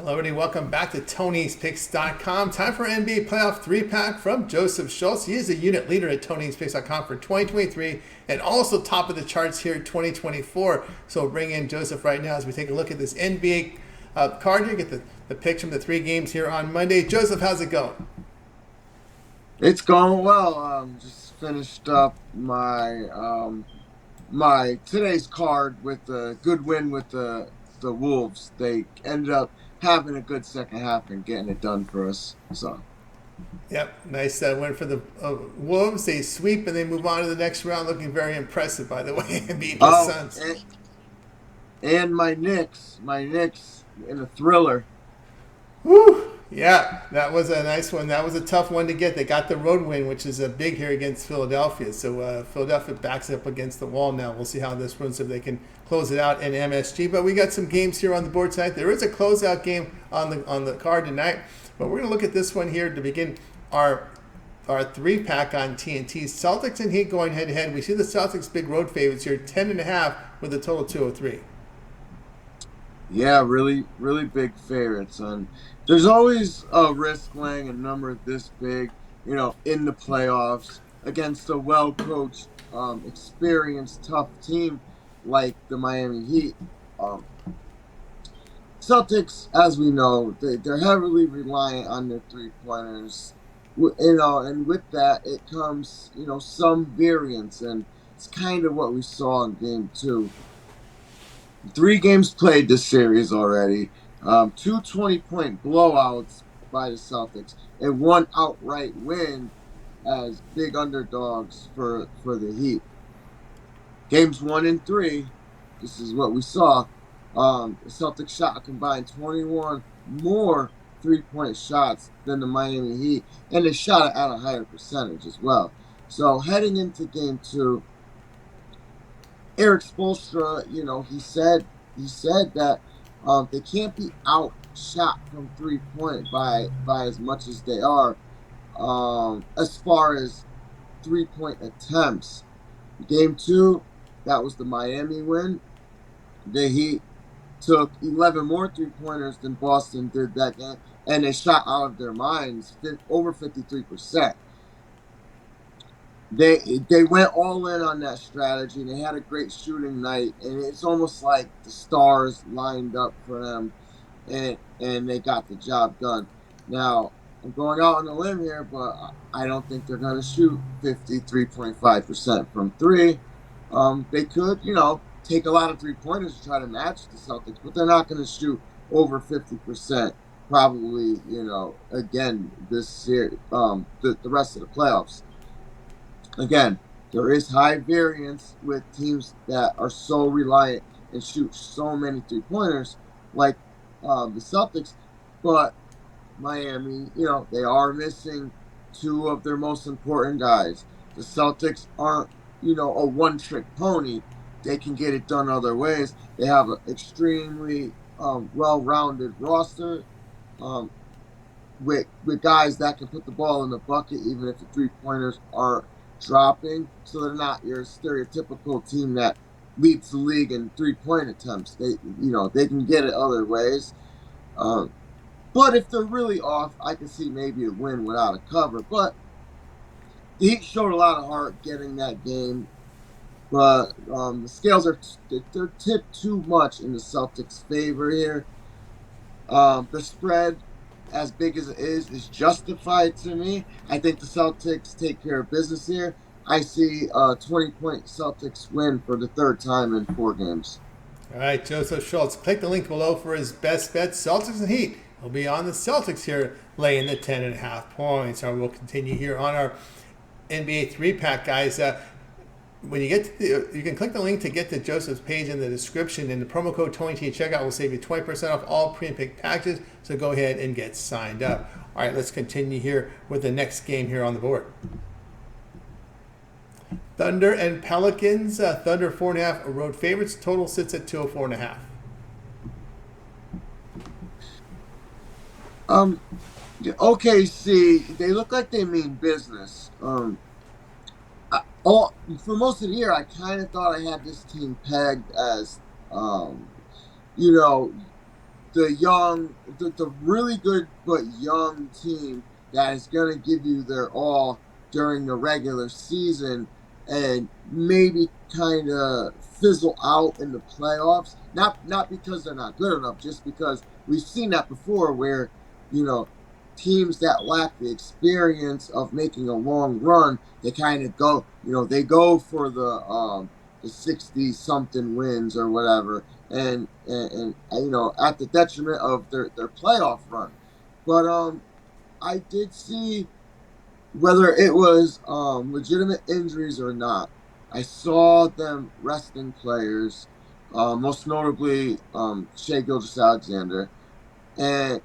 Hello, everybody. Welcome back to Tony'sPicks.com. Time for NBA Playoff 3-pack from Joseph Schultz. He is the unit leader at Tony'sPicks.com for 2023 and also top of the charts here 2024. So we'll bring in Joseph right now as we take a look at this NBA card here. Get the picks from the three games here on Monday. Joseph, how's it going? It's going well. Just finished up my today's card with a good win with the Wolves. They ended up having a good second half and getting it done for us. So Yep, nice win for the Wolves. They sweep and they move on to the next round, looking very impressive, by the way, beating the oh, Suns. and my Knicks in a thriller. Woo! Yeah, that was a nice one. That was a tough one to get. They got the road win, which is a big here against Philadelphia. So Philadelphia backs up against the wall now. We'll see how this runs if they can close it out in MSG. But we got some games here on the board tonight. There is a closeout game on the card tonight. But we're going to look at this one here to begin our 3-pack on TNT. Celtics and Heat going head-to-head. We see the Celtics big road favorites here, 10.5 with a total 203. Yeah, really, really big favorites. And there's always a risk laying a number this big, in the playoffs against a well-coached, experienced, tough team like the Miami Heat. Um, Celtics, as we know, they're heavily reliant on their three-pointers. And with that, it comes, some variance. And it's kind of what we saw in Game 2. 3 games played this series already. 2 20-point blowouts by the Celtics and one outright win as big underdogs for the Heat. Games 1 and 3, this is what we saw. The Celtics shot a combined 21 more 3-point shots than the Miami Heat, and they shot it at a higher percentage as well. So heading into Game 2, Eric Spoelstra, he said that they can't be outshot from 3-point by as much as they are. As far as 3-point attempts, Game 2, that was the Miami win. The Heat took 11 more 3-pointers than Boston did that game, and they shot out of their minds over 53%. They went all in on that strategy. They had a great shooting night, and it's almost like the stars lined up for them, and they got the job done. Now, I'm going out on a limb here, but I don't think they're going to shoot 53.5% from 3. They could, take a lot of 3-pointers to try to match the Celtics, but they're not going to shoot over 50%. Probably, again this year, the rest of the playoffs. Again, there is high variance with teams that are so reliant and shoot so many 3-pointers like the Celtics, but Miami, they are missing 2 of their most important guys. The Celtics aren't, a one-trick pony. They can get it done other ways. They have an extremely well-rounded roster with guys that can put the ball in the bucket even if the 3-pointers aren't dropping, so they're not your stereotypical team that leads the league in 3-point attempts. They can get it other ways. But if they're really off, I can see maybe a win without a cover. But the Heat showed a lot of heart getting that game. But the scales they're tipped too much in the Celtics' favor here. The spread, as big as it is justified to me. I think the Celtics take care of business here. I see a 20-point Celtics win for the 3rd time in 4 games. All right, Joseph Schultz. Click the link below for his best bet. Celtics and Heat will be on the Celtics here, laying the 10.5 points. All right, we'll continue here on our NBA 3-pack, guys. When you get to you can click the link to get to Joseph's page in the description, and the promo code TonyT at checkout will save you 20% off all pre-picked packages. So go ahead and get signed up. All right, let's continue here with the next game here on the board. Thunder and Pelicans. Thunder 4.5 road favorites. Total sits at 204.5. OKC, they look like they mean business. For most of the year, I kind of thought I had this team pegged as, the really good but young team that is going to give you their all during the regular season and maybe kind of fizzle out in the playoffs. Not because they're not good enough, just because we've seen that before, where you know teams that lack the experience of making a long run, they kind of go, they go for the 60 something wins or whatever, and at the detriment of their playoff run. But I did see, whether it was legitimate injuries or not, I saw them resting players, most notably Shea Gilgeous-Alexander, and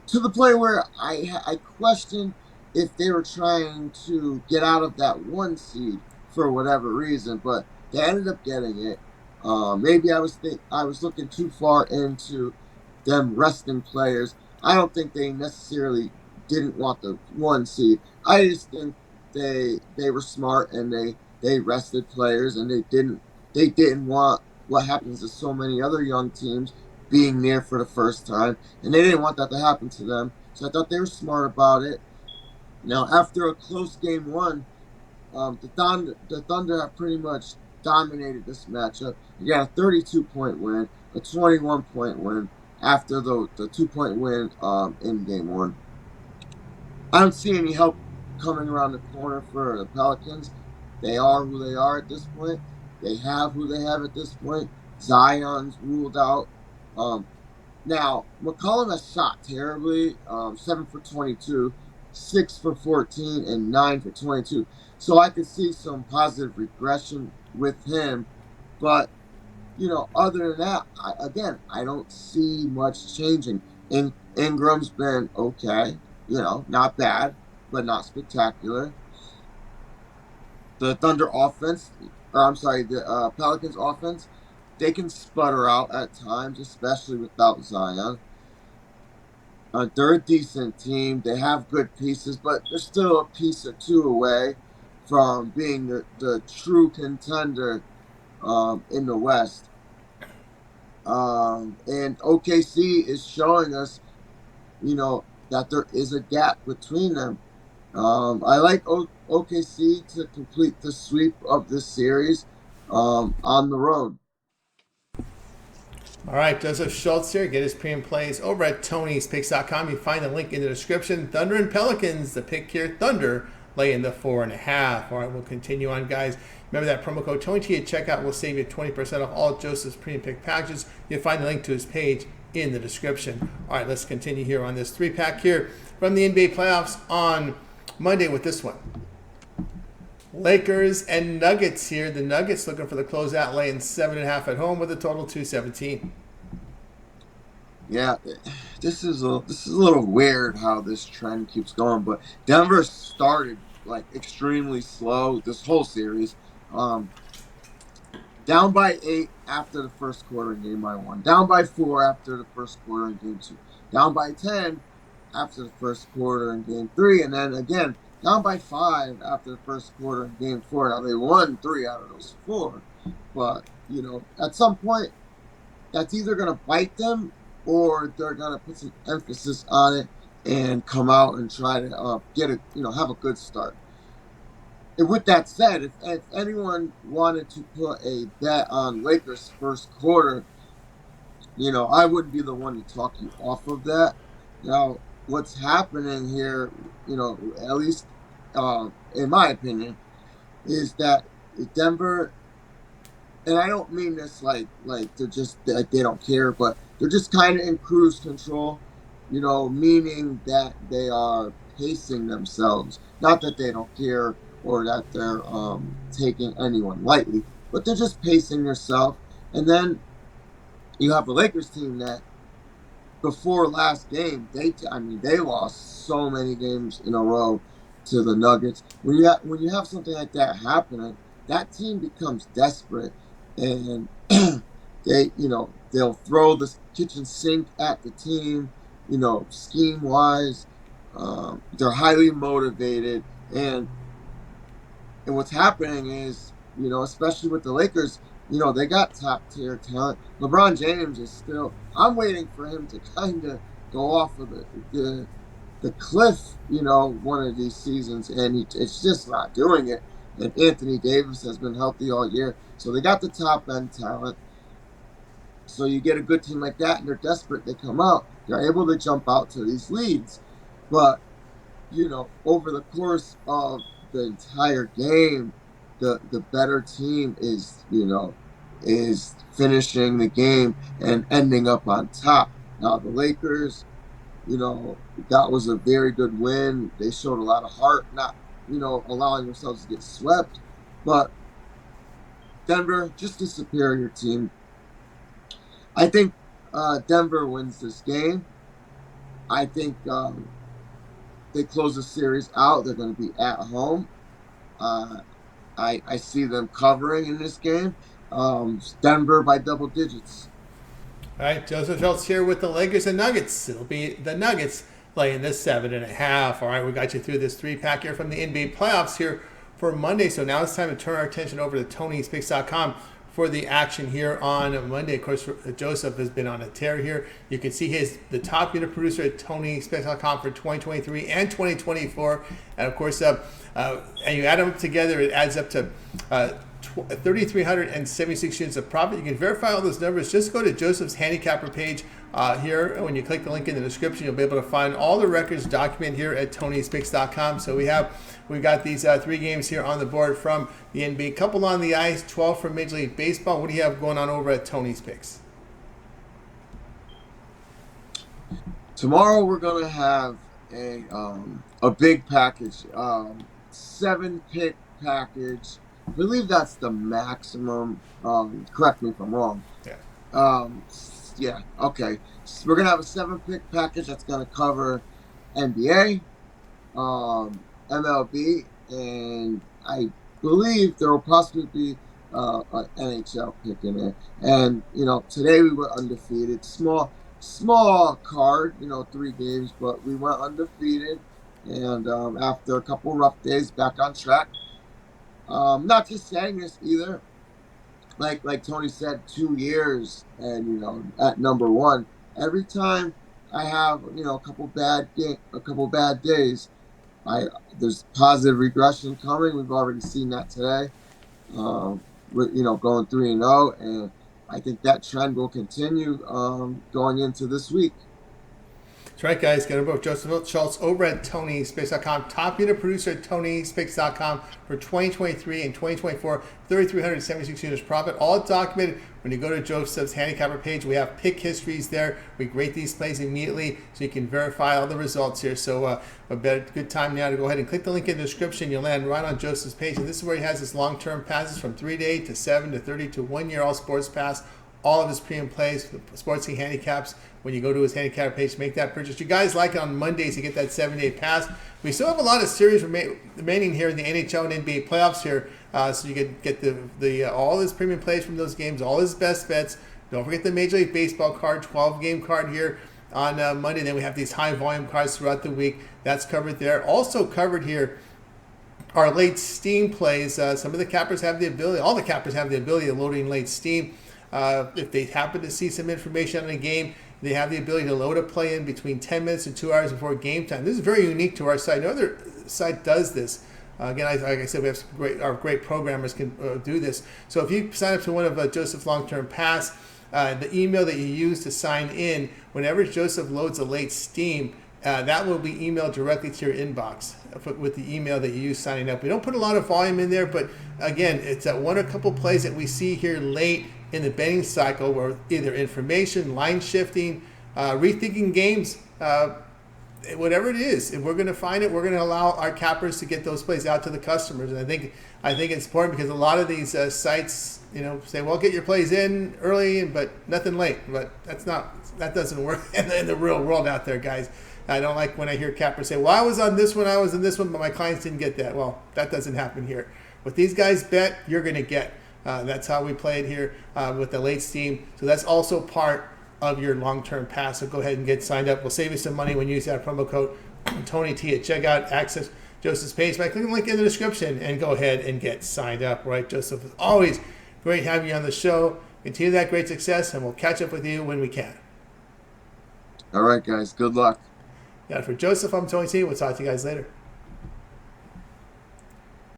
to the point where I questioned if they were trying to get out of that one seed for whatever reason, but they ended up getting it. Maybe I was looking too far into them resting players. I don't think they necessarily didn't want the one seed. I just think they were smart, and they rested players, and they didn't want what happens to so many other young teams being there for the first time, and they didn't want that to happen to them. So I thought they were smart about it. Now, after a close game one, the Thunder have pretty much dominated this matchup. You got a 32-point win, a 21-point win after the 2-point win in game one. I don't see any help coming around the corner for the Pelicans. They are who they are at this point. They have who they have at this point. Zion's ruled out. Um, Now, McCollum has shot terribly, 7 for 22, 6 for 14, and 9 for 22. So I could see some positive regression with him. But, other than that, I don't see much changing. Ingram's been okay, not bad, but not spectacular. The Thunder offense, or I'm sorry, the Pelicans offense, they can sputter out at times, especially without Zion. They're a decent team. They have good pieces, but they're still a piece or two away from being the true contender in the West. And OKC is showing us, that there is a gap between them. I like OKC to complete the sweep of this series on the road. All right, Joseph Schultz here. Get his pre and plays over at Tony'sPicks.com. You find the link in the description. Thunder and Pelicans. The pick here, Thunder lay in the 4.5. All right, we'll continue on, guys. Remember that promo code TonyT at checkout will save you 20% off all Joseph's pre and pick packages. You'll find the link to his page in the description. All right, let's continue here on this 3-pack here from the NBA playoffs on Monday with this one. Lakers and Nuggets here. The Nuggets looking for the closeout, laying 7.5 at home with a total 217. Yeah, this is a little weird how this trend keeps going, but Denver started like extremely slow this whole series. Down by 8 after the first quarter in game by 1. Down by 4 after the first quarter in game 2. Down by 10 after the first quarter in game 3, and then again down by 5 after the first quarter in game 4. Now they won 3 out of those 4, but at some point that's either going to bite them or they're going to put some emphasis on it and come out and try to have a good start. And with that said, if anyone wanted to put a bet on Lakers first quarter, I wouldn't be the one to talk you off of that. Now, what's happening here, at least in my opinion, is that Denver, and I don't mean this like they're just like they don't care, but they're just kind of in cruise control, meaning that they are pacing themselves. Not that they don't care or that they're taking anyone lightly, but they're just pacing themselves. And then you have the Lakers team that before last game, they lost so many games in a row to the Nuggets. When you have something like that happening, that team becomes desperate, and they'll throw the kitchen sink at the team, scheme wise. They're highly motivated, and what's happening is, especially with the Lakers, they got top tier talent. LeBron James is still. I'm waiting for him to kind of go off of the cliff, one of these seasons, and it's just not doing it. And Anthony Davis has been healthy all year, so they got the top end talent. So you get a good team like that, and they're desperate. They come out, they're able to jump out to these leads, but over the course of the entire game, the better team is finishing the game and ending up on top. Now the Lakers, that was a very good win. They showed a lot of heart, not allowing themselves to get swept, but Denver, just a superior team. I think Denver wins this game. I think they close the series out. They're going to be at home. Uh, I see them covering in this game. Denver by double digits. All right, Joseph Schultz here with the Lakers and Nuggets. It'll be the Nuggets playing this 7.5. All right, we got you through this 3-pack here from the NBA playoffs here for Monday. So now it's time to turn our attention over to Tony'sPicks.com for the action here on Monday. Of course, Joseph has been on a tear here. You can see the top unit producer at Tony'sPicks.com for 2023 and 2024. And of course, and you add them up together, it adds up to 3,376 units of profit. You can verify all those numbers. Just go to Joseph's handicapper page here. When you click the link in the description, you'll be able to find all the records documented here at Tony'sPicks.com. So we've got these 3 games here on the board from the NBA. Couple on the ice, 12 from Major League Baseball. What do you have going on over at Tony's Picks? Tomorrow we're gonna have a big package, 7-pick package. I believe that's the maximum. Correct me if I'm wrong. Yeah. Yeah. Okay. So we're gonna have a 7-pick package that's gonna cover NBA, MLB, and I believe there will possibly be an NHL pick in there. And today we were undefeated. Small card. 3 games, but we went undefeated. And after a couple rough days, back on track. Not just saying this either. Like Tony said, 2 years and at number 1. Every time I have a couple bad days, there's positive regression coming. We've already seen that today. With going 3-0, and I think that trend will continue going into this week. That's right, guys. Get over Joseph Schultz over at Tony'sPicks.com. Top unit producer at Tony'sPicks.com for 2023 and 2024. 3,376 units profit. All documented. When you go to Joseph's handicapper page, we have pick histories there. We rate these plays immediately so you can verify all the results here. So a good time now to go ahead and click the link in the description. You'll land right on Joseph's page. And this is where he has his long-term passes from 3 to 8 to 7 to 30 to 1 year all sports pass. All of his premium plays, sportsy handicaps. When you go to his handicapper page, make that purchase. You guys like it on Mondays to get that 7-day pass. We still have a lot of series remaining here in the NHL and NBA playoffs here, so you can get the all his premium plays from those games, all his best bets. Don't forget the Major League Baseball card, 12-game card here on Monday. Then we have these high volume cards throughout the week. That's covered there. Also covered here are late steam plays. Some of the cappers have the ability. All the cappers have the ability of loading late steam. If they happen to see some information on a game, they have the ability to load a play in between 10 minutes and 2 hours before game time. This is very unique to our site. No other site does this. Again, like I said, we have our great programmers can do this. So if you sign up to one of Joseph's long-term pass, the email that you use to sign in, whenever Joseph loads a late steam, that will be emailed directly to your inbox with the email that you use signing up. We don't put a lot of volume in there, but again, it's that one or couple plays that we see here late in the betting cycle where either information, line shifting, rethinking games, whatever it is, if we're going to find it, we're going to allow our cappers to get those plays out to the customers. And I think it's important because a lot of these sites, say, well, get your plays in early, but nothing late. But that doesn't work in the real world out there, guys. I don't like when I hear cappers say, well, I was on this one, but my clients didn't get that. Well, that doesn't happen here. What these guys bet, you're going to get. That's how we play it here with the late steam. So that's also part of your long-term pass. So go ahead and get signed up. We'll save you some money when you use that promo code TonyT at checkout. Access Joseph's page by clicking the link in the description and go ahead and get signed up. Right, Joseph is always Great having you on the show. Continue that great success, and we'll catch up with you when we can. All right, guys. Good luck. Yeah, for Joseph, I'm Tony T. We'll talk to you guys later.